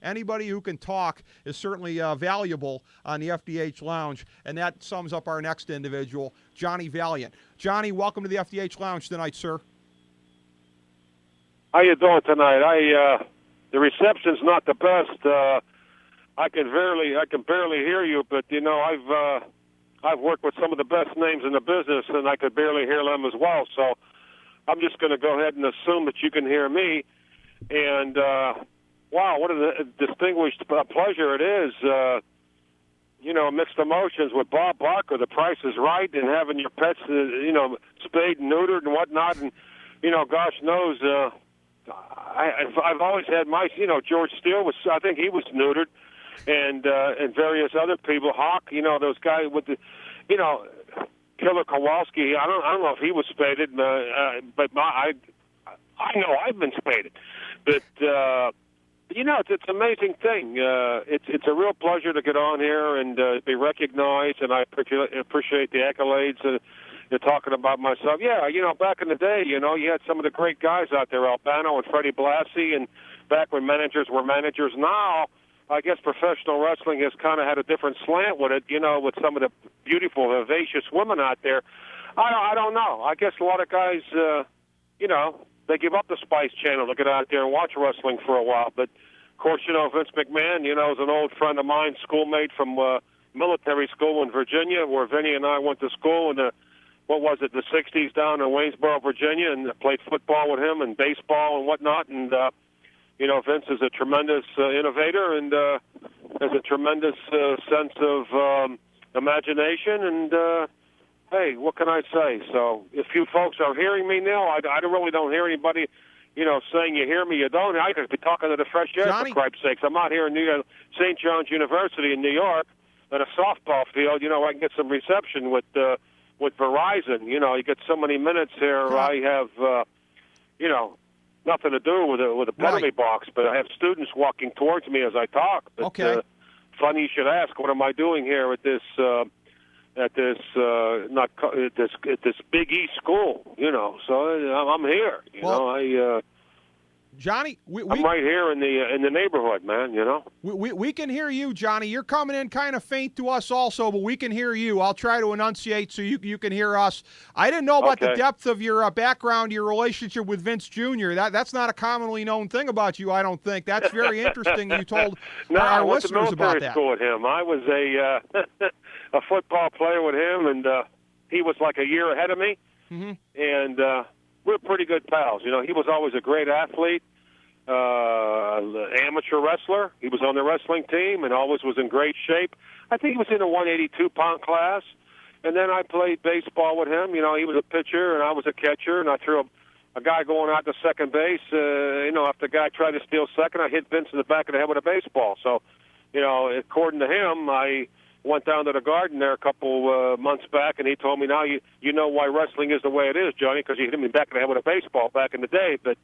anybody who can talk is certainly valuable on the FDH Lounge, and that sums up our next individual, Johnny Valiant. Johnny, welcome to the FDH Lounge tonight, sir. How you doing tonight? The reception's not the best. I can barely hear you, but I've worked with some of the best names in the business, and I could barely hear them as well. So I'm just going to go ahead and assume that you can hear me. And wow, what a distinguished pleasure it is. Mixed emotions with Bob Barker. The Price is Right, and having your pets, spayed and neutered and whatnot, and gosh knows. I've always had my, George Steele was, I think he was neutered, and various other people, Hawk, those guys with the, Killer Kowalski. I don't know if he was spaded, but I know I've been spaded, but it's an amazing thing. It's a real pleasure to get on here and be recognized, and I appreciate the accolades. You're talking about myself. Yeah, back in the day, you had some of the great guys out there, Albano and Freddie Blassie, and back when managers were managers. Now, I guess professional wrestling has kind of had a different slant with it, with some of the beautiful, vivacious women out there. I don't know. I guess a lot of guys, they give up the Spice Channel to get out there and watch wrestling for a while. But, of course, Vince McMahon, is an old friend of mine, schoolmate from military school in Virginia, where Vinny and I went to school in the 60s down in Waynesboro, Virginia, and played football with him and baseball and whatnot. And, Vince is a tremendous innovator and has a tremendous sense of imagination. And, hey, what can I say? So if you folks are hearing me now, I really don't hear anybody, saying you hear me, you don't. I could be talking to the fresh air, Johnny? For Christ's sakes. I'm out here in New York, St. John's University in New York at a softball field. I can get some reception with Verizon. You get so many minutes here. Huh. I have, nothing to do with a penalty Right. box, but I have students walking towards me as I talk. But, Okay. Funny you should ask. What am I doing here at this Big East school? So I'm here. Johnny, I'm right here in the neighborhood, man. We can hear you, Johnny. You're coming in kind of faint to us also, but we can hear you. I'll try to enunciate so you can hear us. I didn't know about the depth of your background, your relationship with Vince Jr. That's not a commonly known thing about you, I don't think. That's very interesting. You told our listeners about that. School with him. I was a football player with him, and he was like a year ahead of me. Mm-hmm. And we're pretty good pals. He was always a great athlete. Amateur wrestler. He was on the wrestling team and always was in great shape. I think he was in the 182-pound class. And then I played baseball with him. He was a pitcher and I was a catcher, and I threw a guy going out to second base. If the guy tried to steal second, I hit Vince in the back of the head with a baseball. So, according to him, I went down to the Garden there a couple months back, and he told me, now you know why wrestling is the way it is, Johnny, because you hit me back in the head with a baseball back in the day. But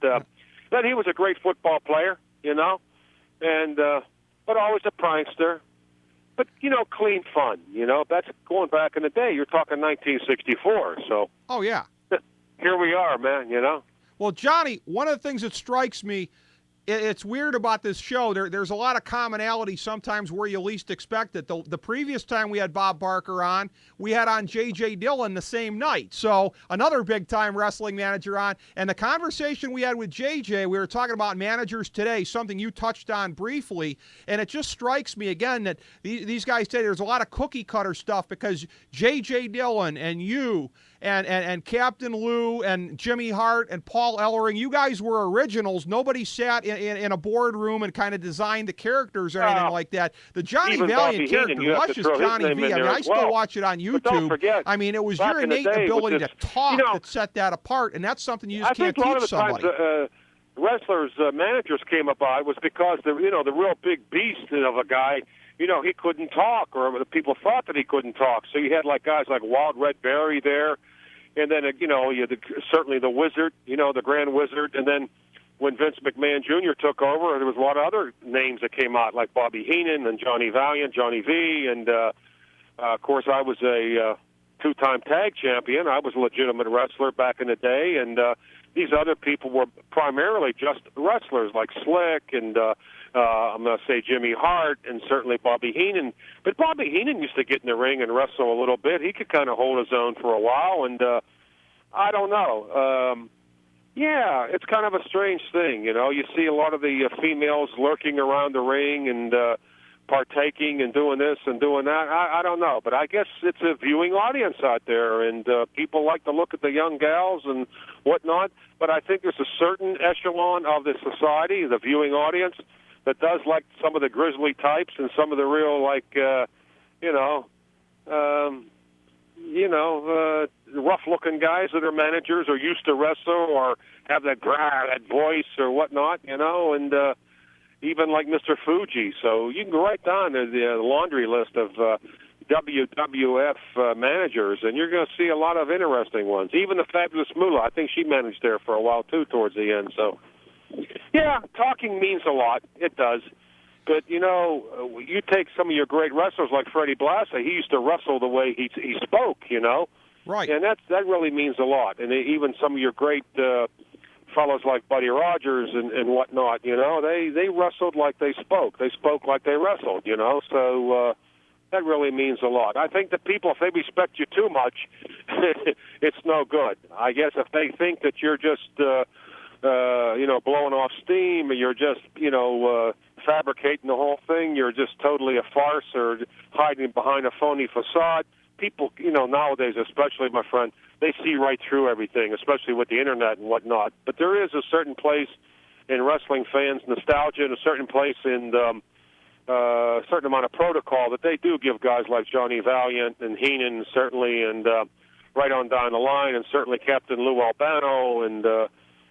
then he was a great football player, and but always a prankster. But, clean fun, That's going back in the day. You're talking 1964, so. Oh, yeah. Here we are, man, Well, Johnny, one of the things that strikes me, it's weird about this show. There's a lot of commonality sometimes where you least expect it. The previous time we had Bob Barker on, we had on J.J. Dillon the same night. So another big-time wrestling manager on. And the conversation we had with J.J., we were talking about managers today, something you touched on briefly. And it just strikes me, again, that these guys say there's a lot of cookie-cutter stuff because J.J. Dillon and you and Captain Lou and Jimmy Hart and Paul Ellering, you guys were originals. Nobody sat in a boardroom and kind of designed the characters or anything like that. The Johnny Valiant character, Luscious Johnny V, I still watch it on YouTube. But don't forget, it was your innate ability to talk that set that apart, and that's something you just can't teach somebody. I think a lot of the times wrestlers, managers came about was because the real big beast of a guy, he couldn't talk, or the people thought that he couldn't talk. So you had guys like Wild Red Barry there, and then you had certainly the Wizard, the Grand Wizard, and then when Vince McMahon Jr. took over, there was a lot of other names that came out, like Bobby Heenan and Johnny Valiant, Johnny V, and of course I was a two-time tag champion. I was a legitimate wrestler back in the day, and these other people were primarily just wrestlers, like Slick and I'm going to say Jimmy Hart and certainly Bobby Heenan. But Bobby Heenan used to get in the ring and wrestle a little bit. He could kind of hold his own for a while, and I don't know. Yeah, it's kind of a strange thing, you know. You see a lot of the females lurking around the ring and partaking and doing this and doing that. I don't know, but I guess it's a viewing audience out there, and people like to look at the young gals and whatnot. But I think there's a certain echelon of the society, the viewing audience, that does like some of the grizzly types and some of the real, like, rough-looking guys that are managers or used to wrestle or have that voice or whatnot, you know, and even like Mr. Fuji. So you can go right down to the laundry list of WWF managers, and you're going to see a lot of interesting ones. Even the Fabulous Moolah, I think she managed there for a while, too, towards the end. So, yeah, talking means a lot. It does. But, you know, you take some of your great wrestlers like Freddie Blassie, he used to wrestle the way he spoke, you know. Right. And that really means a lot. And even some of your great fellows like Buddy Rogers and whatnot, you know, they wrestled like they spoke. They spoke like they wrestled, you know. So that really means a lot. I think that people, if they respect you too much, it's no good. I guess if they think that you're just, blowing off steam, or you're just, fabricating the whole thing, you're just totally a farce or hiding behind a phony facade. People, nowadays especially, my friend, they see right through everything, especially with the internet and whatnot. But there is a certain place in wrestling fans' nostalgia and a certain place in a certain amount of protocol that they do give guys like Johnny Valiant and Heenan, certainly, and right on down the line, and certainly Captain Lou Albano and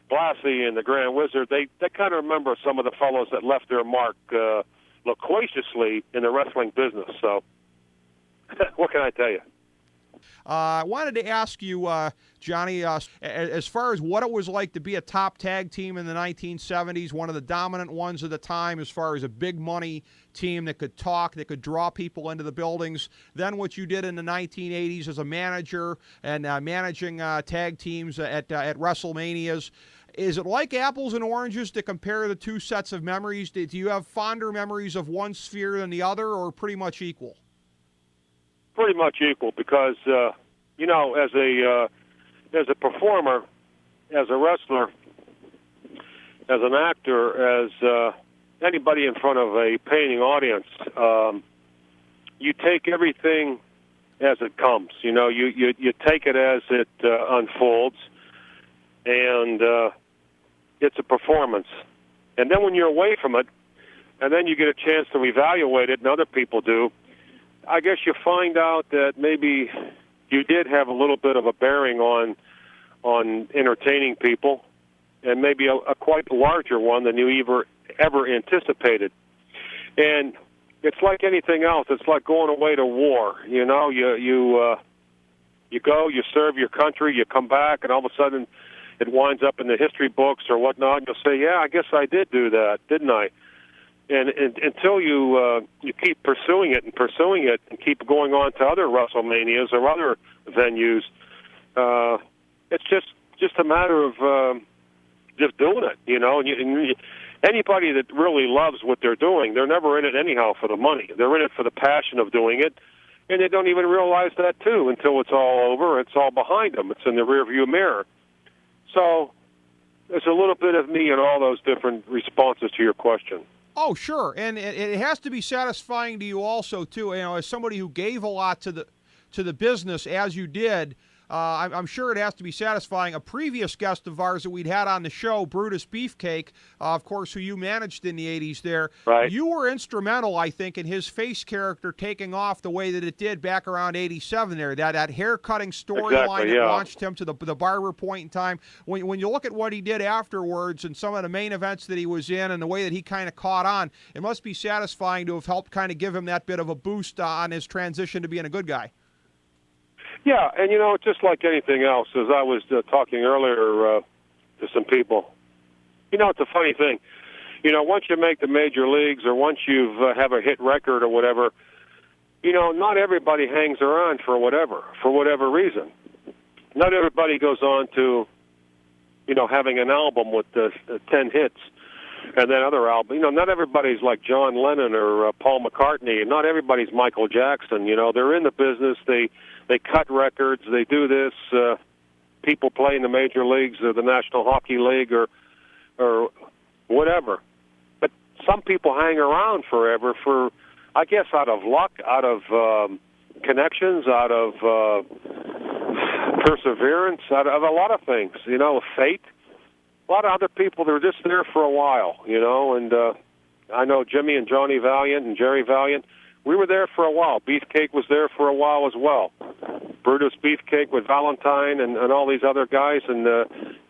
Blassie and the Grand Wizard. They kind of remember some of the fellows that left their mark loquaciously in the wrestling business. So what can I tell you? I wanted to ask you, Johnny, as far as what it was like to be a top tag team in the 1970s, one of the dominant ones of the time as far as a big money team that could talk, that could draw people into the buildings, then what you did in the 1980s as a manager and managing tag teams at WrestleManias. Is it like apples and oranges to compare the two sets of memories? Do you have fonder memories of one sphere than the other, or pretty much equal? Pretty much equal, because as a performer, as a wrestler, as an actor, as anybody in front of a paying audience, you take everything as it comes. You take it as it unfolds, and it's a performance. And then when you're away from it, and then you get a chance to evaluate it, and other people do, I guess you find out that maybe you did have a little bit of a bearing on entertaining people, and maybe a quite larger one than you ever anticipated. And it's like anything else. It's like going away to war. You go, you serve your country, you come back, and all of a sudden it winds up in the history books or whatnot, and you'll say, yeah, I guess I did do that, didn't I? And until you keep pursuing it and keep going on to other WrestleManias or other venues, it's just a matter of just doing it, And anybody that really loves what they're doing, they're never in it anyhow for the money. They're in it for the passion of doing it, and they don't even realize that too until it's all over. It's all behind them. It's in the rearview mirror. So there's a little bit of me in all those different responses to your question. Oh, sure, and it has to be satisfying to you also, too. As somebody who gave a lot to the business, as you did, I'm sure it has to be satisfying. A previous guest of ours that we'd had on the show, Brutus Beefcake, of course, who you managed in the 80s there, right. You were instrumental, I think, in his face character taking off the way that it did back around 87 there. That hair-cutting storyline that launched him to the barber point in time. When you look at what he did afterwards and some of the main events that he was in and the way that he kind of caught on, it must be satisfying to have helped kind of give him that bit of a boost on his transition to being a good guy. Yeah, and just like anything else, as I was talking earlier to some people, it's a funny thing. Once you make the major leagues or once you have a hit record or whatever, not everybody hangs around for whatever reason. Not everybody goes on to, having an album with 10 hits. and then other albums. Not everybody's like John Lennon or Paul McCartney, and not everybody's Michael Jackson. They're in the business. They cut records. They do this. People play in the major leagues or the National Hockey League or whatever. But some people hang around forever for, I guess, out of luck, out of connections, out of perseverance, out of a lot of things, fate. A lot of other people, they're just there for a while, and I know Jimmy and Johnny Valiant and Jerry Valiant, we were there for a while. Beefcake was there for a while as well. Brutus Beefcake with Valentine and all these other guys, and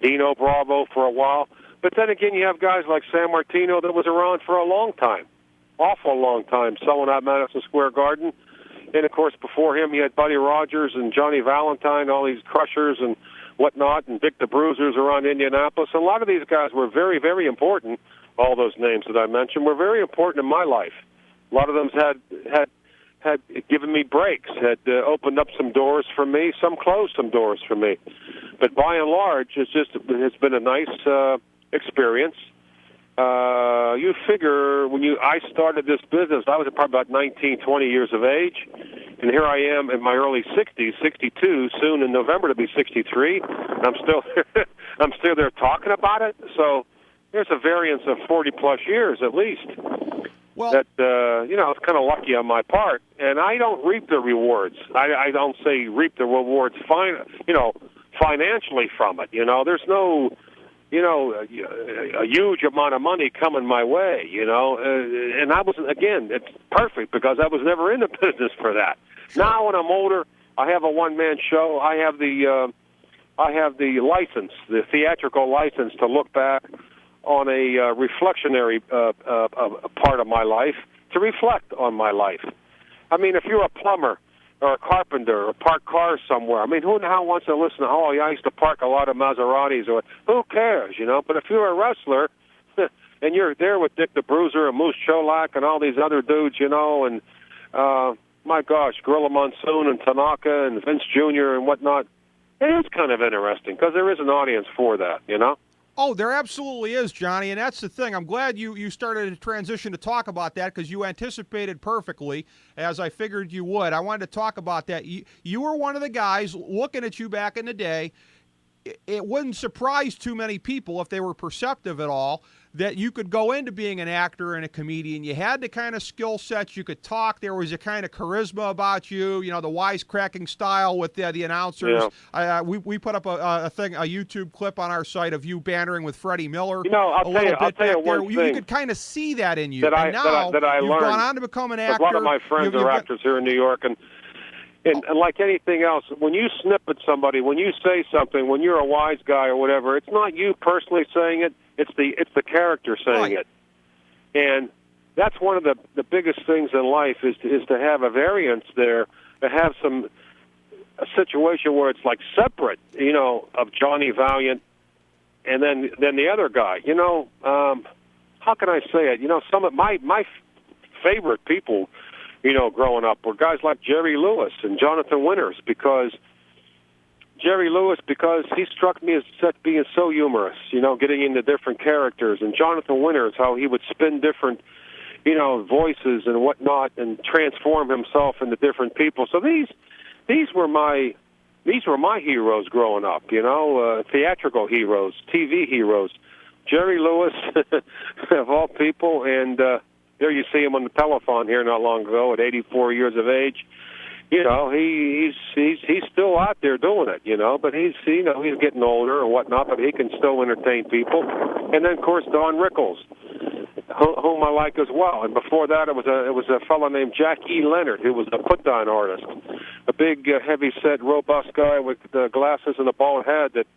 Dino Bravo for a while. But then again, you have guys like San Martino that was around for a long time, awful long time, selling out Madison Square Garden. And, of course, before him, you had Buddy Rogers and Johnny Valentine, all these crushers and whatnot, and Dick the Bruisers around Indianapolis. A lot of these guys were very, very important. All those names that I mentioned were very important in my life. A lot of them had given me breaks, had opened up some doors for me. Some closed some doors for me. But by and large, it's been a nice experience. You figure I started this business, I was probably about 19, 20 years of age, and here I am in my early 60s, 62, soon in November to be 63. I'm still there talking about it. So there's a variance of 40 plus years at least. Well, that it's kind of lucky on my part, and I don't reap the rewards. I don't say reap the rewards financially from it. There's no a huge amount of money coming my way, and I was, again, it's perfect because I was never in the business for that. Sure. Now when I'm older, I have a one-man show. I have the license, the theatrical license to look back on a reflectionary part of my life, to reflect on my life. I mean, if you're a plumber or a carpenter or park cars somewhere, I mean, who the hell wants to listen to, I used to park a lot of Maseratis, or who cares, But if you're a wrestler and you're there with Dick the Bruiser and Moose Cholak and all these other dudes, and my gosh, Gorilla Monsoon and Tanaka and Vince Jr. and whatnot, it is kind of interesting because there is an audience for that, Oh, there absolutely is, Johnny, and that's the thing. I'm glad you started to transition to talk about that because you anticipated perfectly, as I figured you would. I wanted to talk about that. You were one of the guys, looking at you back in the day, it wouldn't surprise too many people if they were perceptive at all that you could go into being an actor and a comedian. You had the kind of skill sets. You could talk. There was a kind of charisma about you, the wisecracking style with the announcers. Yeah. We put up a YouTube clip on our site of you bantering with Freddie Miller. I'll tell you one thing. You could kind of see that in you. That I you've learned. Gone on to become an actor. A lot of my friends are actors here in New York, and like anything else, when you snip at somebody, when you say something, when you're a wise guy or whatever, it's not you personally saying it. It's the character saying it. And that's one of the biggest things in life is to have a variance there, to have a situation where it's like separate, of Johnny Valiant and then the other guy. How can I say it? Some of my favorite people, growing up were guys like Jerry Lewis and Jonathan Winters, because he struck me as being so humorous, getting into different characters, and Jonathan Winters, how he would spin different, voices and whatnot and transform himself into different people. So these were my heroes growing up, theatrical heroes, TV heroes. Jerry Lewis, of all people, and there you see him on the telephone here not long ago at 84 years of age. He's still out there doing it, but he's getting older and whatnot, but he can still entertain people. And then, of course, Don Rickles, whom I like as well. And before that, it was a fellow named Jack E. Leonard, who was a put-down artist, a big, heavy-set, robust guy with glasses and a bald head that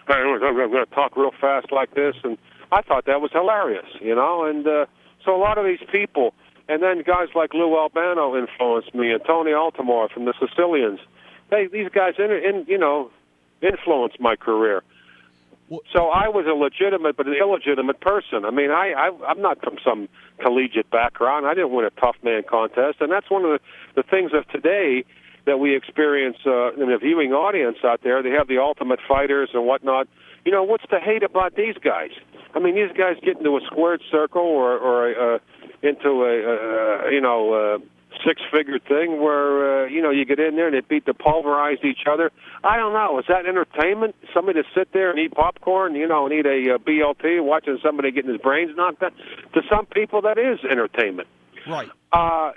I'm going to talk real fast like this. And I thought that was hilarious, and so a lot of these people. And then guys like Lou Albano influenced me, and Tony Altomare from the Sicilians. These guys, influenced my career. So I was a legitimate but an illegitimate person. I mean, I'm not from some collegiate background. I didn't win a tough man contest, and that's one of the things of today that we experience in the viewing audience out there. They have the ultimate fighters and whatnot. What's the hate about these guys? I mean, these guys get into a squared circle or into a six-figure thing where you get in there and they beat to pulverize each other. I don't know. Is that entertainment? Somebody to sit there and eat popcorn, and eat a BLT, watching somebody getting his brains knocked out? To some people, that is entertainment. Right.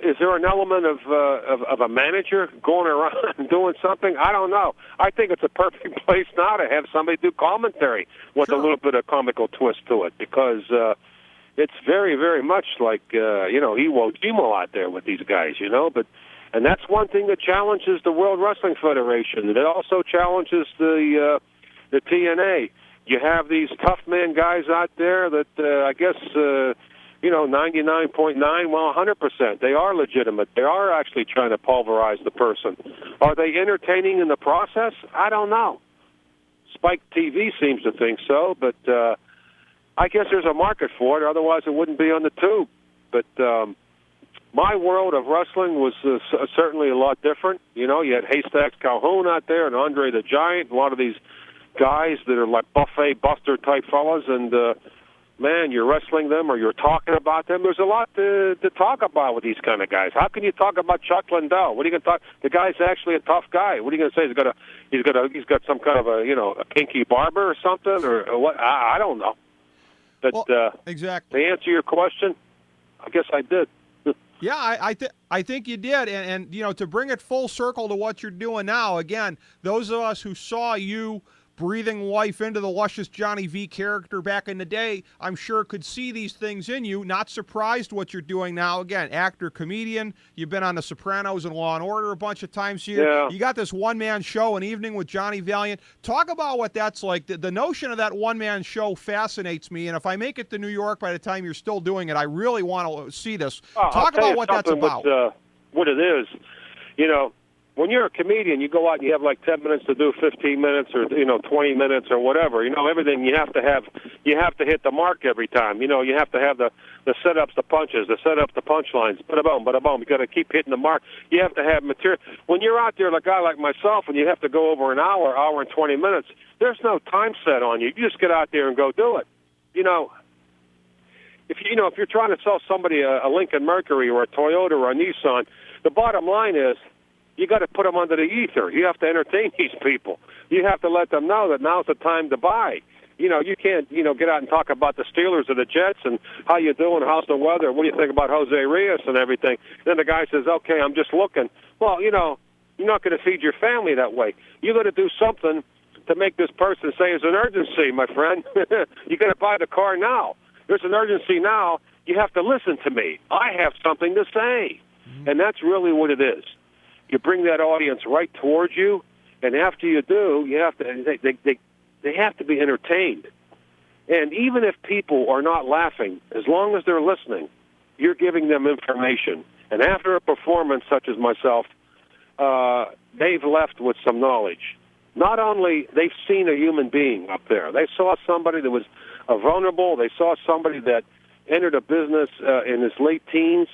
Is there an element of a manager going around and doing something? I don't know. I think it's a perfect place now to have somebody do commentary with a little bit of comical twist to it, because it's very, very much like Iwo Jima out there with these guys, and that's one thing that challenges the World Wrestling Federation. It also challenges the TNA. You have these tough man guys out there that I guess 99.9, well, 100%. They are legitimate. They are actually trying to pulverize the person. Are they entertaining in the process? I don't know. Spike TV seems to think so, but I guess there's a market for it. Otherwise, it wouldn't be on the tube. But my world of wrestling was certainly a lot different. You had Haystacks Calhoun out there and Andre the Giant, a lot of these guys that are like buffet buster type fellas, and man, you're wrestling them or you're talking about them. There's a lot to talk about with these kind of guys. How can you talk about Chuck Liddell? What are you going to talk? The guy's actually a tough guy. What are you going to say? He's got some kind of a kinky barber or something, or what? I don't know. But exactly. To answer your question, I guess I did. Yeah, I think you did, and to bring it full circle to what you're doing now. Again, those of us who saw you breathing life into the Luscious Johnny V character back in the day, I'm sure could see these things in you. Not surprised what you're doing now. Again, actor, comedian. You've been on The Sopranos and Law and Order a bunch of times here. Yeah. You got this one-man show, An Evening with Johnny Valiant. Talk about what that's like. The notion of that one-man show fascinates me, and if I make it to New York by the time you're still doing it, I really want to see this. Talk about what that's about. What it is, when you're a comedian, you go out and you have like 10 minutes to do 15 minutes or 20 minutes or whatever. Everything you have to hit the mark every time. You have to have the setups, the punches, the setups, the punchlines. Bada boom. You got to keep hitting the mark. You have to have material. When you're out there, like a guy like myself, and you have to go over an hour and 20 minutes, there's no time set on you. You just get out there and go do it. If you're trying to sell somebody a Lincoln Mercury or a Toyota or a Nissan, the bottom line is, you got to put them under the ether. You have to entertain these people. You have to let them know that now's the time to buy. You can't, get out and talk about the Steelers or the Jets and how you doing, how's the weather, what do you think about Jose Rios and everything. Then the guy says, okay, I'm just looking. Well, you're not going to feed your family that way. You got to do something to make this person say it's an urgency, my friend. You got to buy the car now. There's an urgency now. You have to listen to me. I have something to say. Mm-hmm. And that's really what it is. You bring that audience right towards you, and after you do, you have to. They have to be entertained. And even if people are not laughing, as long as they're listening, you're giving them information. And after a performance such as myself, they've left with some knowledge. Not only they've seen a human being up there, they saw somebody that was vulnerable. They saw somebody that entered a business in his late teens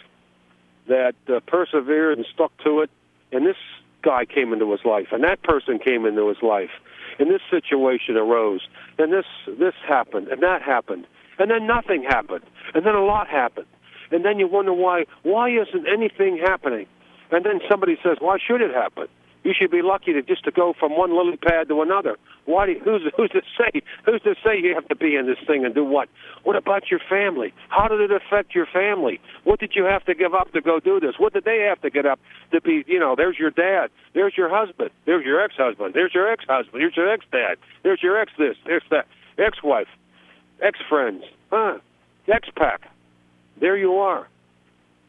that persevered and stuck to it. And this guy came into his life, and that person came into his life, and this situation arose, and this happened, and that happened, and then nothing happened, and then a lot happened, and then you wonder why isn't anything happening? And then somebody says, why should it happen? You should be lucky to go from one lily pad to another. Who's to say? Who's to say you have to be in this thing and do what? What about your family? How did it affect your family? What did you have to give up to go do this? What did they have to get up to be? There's your dad. There's your husband. There's your ex-husband. There's your ex-husband. There's your ex-dad. There's your ex-this. There's that. Ex-wife. Ex-friends. Ex-pack. There you are.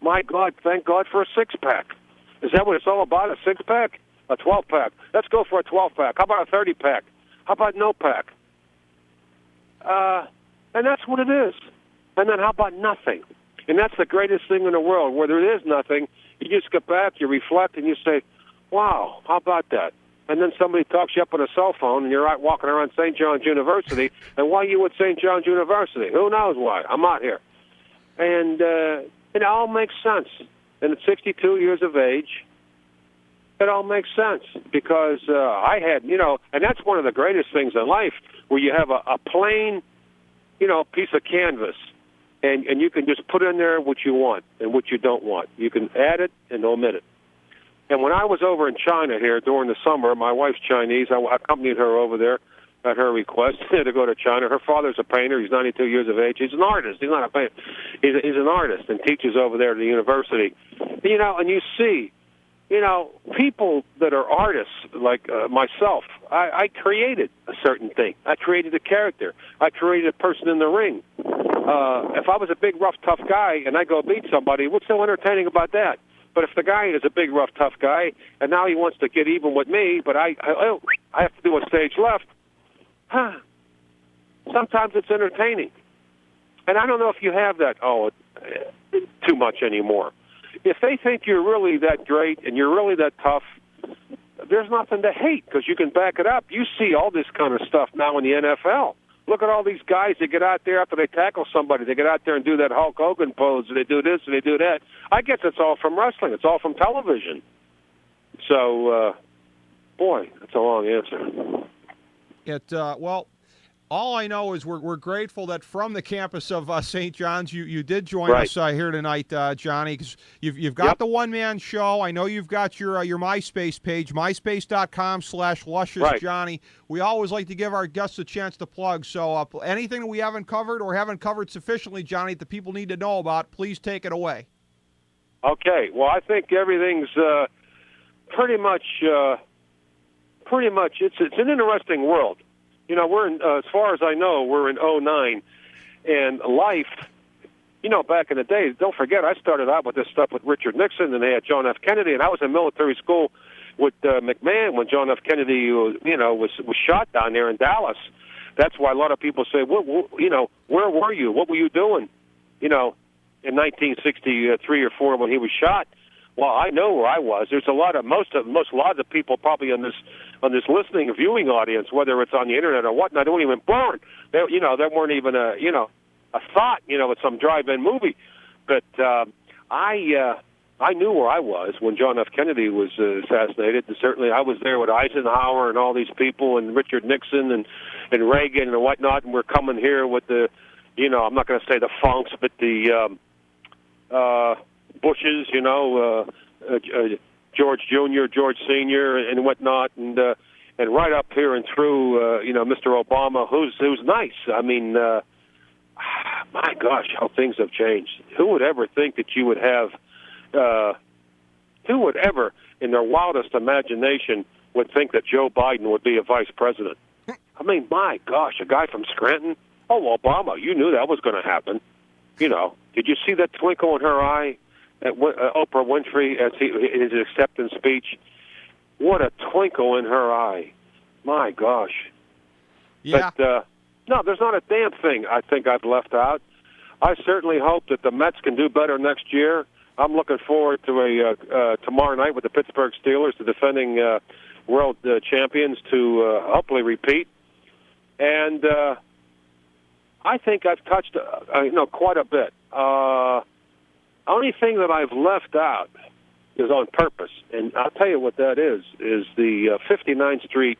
My God, thank God for a six-pack. Is that what it's all about, a six-pack? A 12-pack. Let's go for a 12-pack. How about a 30-pack? How about no pack? And that's what it is. And then how about nothing? And that's the greatest thing in the world. Where there is nothing, you just get back, you reflect, and you say, wow, how about that? And then somebody talks you up on a cell phone, and you're out walking around St. John's University. And why are you at St. John's University? Who knows why? I'm out here. And it all makes sense. And at 62 years of age, it all makes sense because I had, and that's one of the greatest things in life where you have a plain piece of canvas, and you can just put in there what you want and what you don't want. You can add it and omit it. And when I was over in China here during the summer, my wife's Chinese. I accompanied her over there at her request to go to China. Her father's a painter. He's 92 years of age. He's an artist. He's not a painter. He's an artist and teaches over there at the university. And you see, people that are artists like myself, I created a certain thing. I created a character. I created a person in the ring. If I was a big, rough, tough guy and I go beat somebody, what's so entertaining about that? But if the guy is a big, rough, tough guy, and now he wants to get even with me, but I have to do a stage left, sometimes it's entertaining. And I don't know if you have that too much anymore. If they think you're really that great and you're really that tough, there's nothing to hate because you can back it up. You see all this kind of stuff now in the NFL. Look at all these guys that get out there after they tackle somebody. They get out there and do that Hulk Hogan pose, and they do this and they do that. I guess it's all from wrestling. It's all from television. So, boy, that's a long answer. Well, all I know is we're grateful that from the campus of St. John's, you did join us here tonight, Johnny, because you've got the one-man show. I know you've got your MySpace page, myspace.com/Luscious Johnny. We always like to give our guests a chance to plug. So anything that we haven't covered or haven't covered sufficiently, Johnny, that the people need to know about, please take it away. Okay. Well, I think everything's pretty much. It's an interesting world. We're in, as far as I know, we're in 2009, and life, back in the day, don't forget, I started out with this stuff with Richard Nixon, and they had John F. Kennedy, and I was in military school with McMahon when John F. Kennedy, was shot down there in Dallas. That's why a lot of people say, where were you? What were you doing? In 1963 or 4 when he was shot. Well, I know where I was. There's a lot of people probably on this listening viewing audience, whether it's on the internet or whatnot, they weren't even born. There weren't even a thought, with some drive-in movie. But I knew where I was when John F. Kennedy was assassinated. And certainly, I was there with Eisenhower and all these people, and Richard Nixon and Reagan and whatnot. And we're coming here with the, I'm not going to say the Funks, but the Bushes, George Jr., George Sr., and whatnot, and right up here and through, Mr. Obama, who's nice. I mean, my gosh, how things have changed. Who would ever think that you would have? Who would ever, in their wildest imagination, would think that Joe Biden would be a vice president? I mean, my gosh, a guy from Scranton. Oh, Obama, you knew that was going to happen. Did you see that twinkle in her eye at Oprah Winfrey in his acceptance speech? What a twinkle in her eye. My gosh. Yeah. But, no, there's not a damn thing I think I've left out. I certainly hope that the Mets can do better next year. I'm looking forward to tomorrow night with the Pittsburgh Steelers, the defending world champions, to hopefully repeat. And I think I've touched quite a bit. Only thing that I've left out is on purpose, and I'll tell you what that is the 59th Street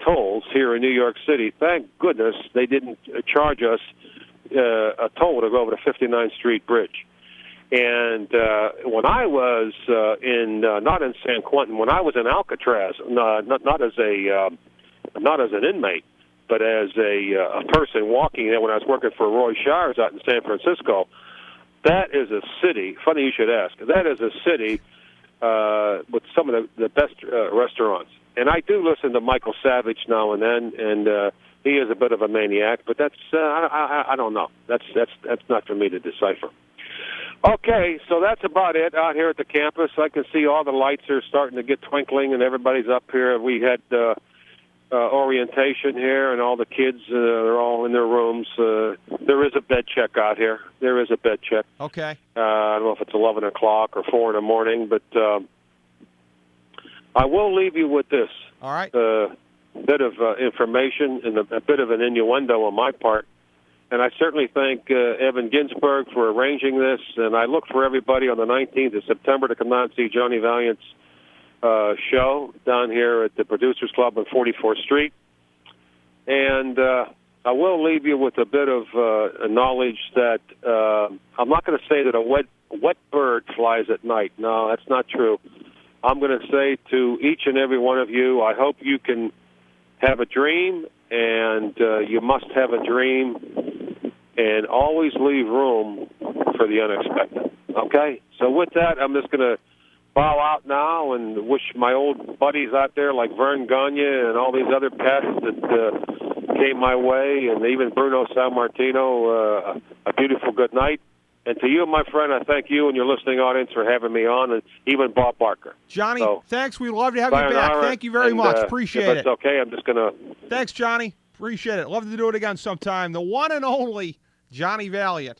tolls here in New York City. Thank goodness they didn't charge us a toll to go over the 59th Street Bridge. And when I was not in San Quentin, when I was in Alcatraz, not as an inmate, but as a person walking there when I was working for Roy Shires out in San Francisco. That is a city, funny you should ask, that is a city with some of the best restaurants. And I do listen to Michael Savage now and then, and he is a bit of a maniac, but that's, I don't know. That's not for me to decipher. Okay, so that's about it out here at the campus. I can see all the lights are starting to get twinkling, and everybody's up here. We had orientation here, and all the kids are all in their rooms. There is a bed check out here. There is a bed check. Okay. I don't know if it's 11 o'clock or 4 in the morning, but I will leave you with this. All right. Bit of information and a bit of an innuendo on my part. And I certainly thank Evan Ginsberg for arranging this, and I look for everybody on the 19th of September to come out and see Johnny Valiant's show down here at the Producers Club on 44th Street. And I will leave you with a bit of knowledge that I'm not going to say that a wet bird flies at night. No, that's not true. I'm going to say to each and every one of you, I hope you can have a dream, and you must have a dream, and always leave room for the unexpected. Okay? So with that, I'm just going to bow out now and wish my old buddies out there like Vern Gagne and all these other pests that came my way, and even Bruno Sammartino, a beautiful good night. And to you, my friend, I thank you and your listening audience for having me on, and even Bob Barker. Johnny, thanks. We'd love to have you back. Thank you very much. Appreciate it. If it's okay, I'm just going to... Thanks, Johnny. Appreciate it. Love to do it again sometime. The one and only Johnny Valiant.